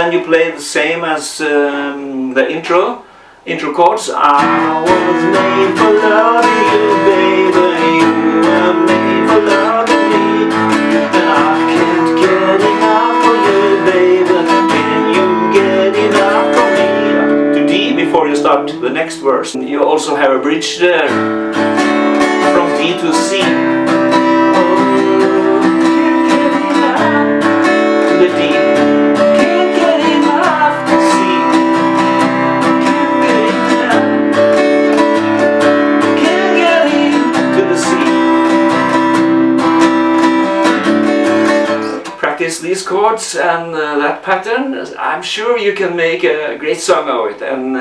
then you play the same as the intro chords. I was made for loving you, baby. You were made for loving me, and I can't get enough of you, baby. Can you get enough of me? To D before you start the next verse. You also have a bridge there from D to C. The D. Can't get enough to see. Can't get enough. Can't get into the sea. Practice these chords and that pattern. I'm sure you can make a great song of it. And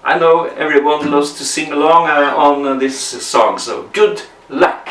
I know everyone loves to sing along on this song. So good luck.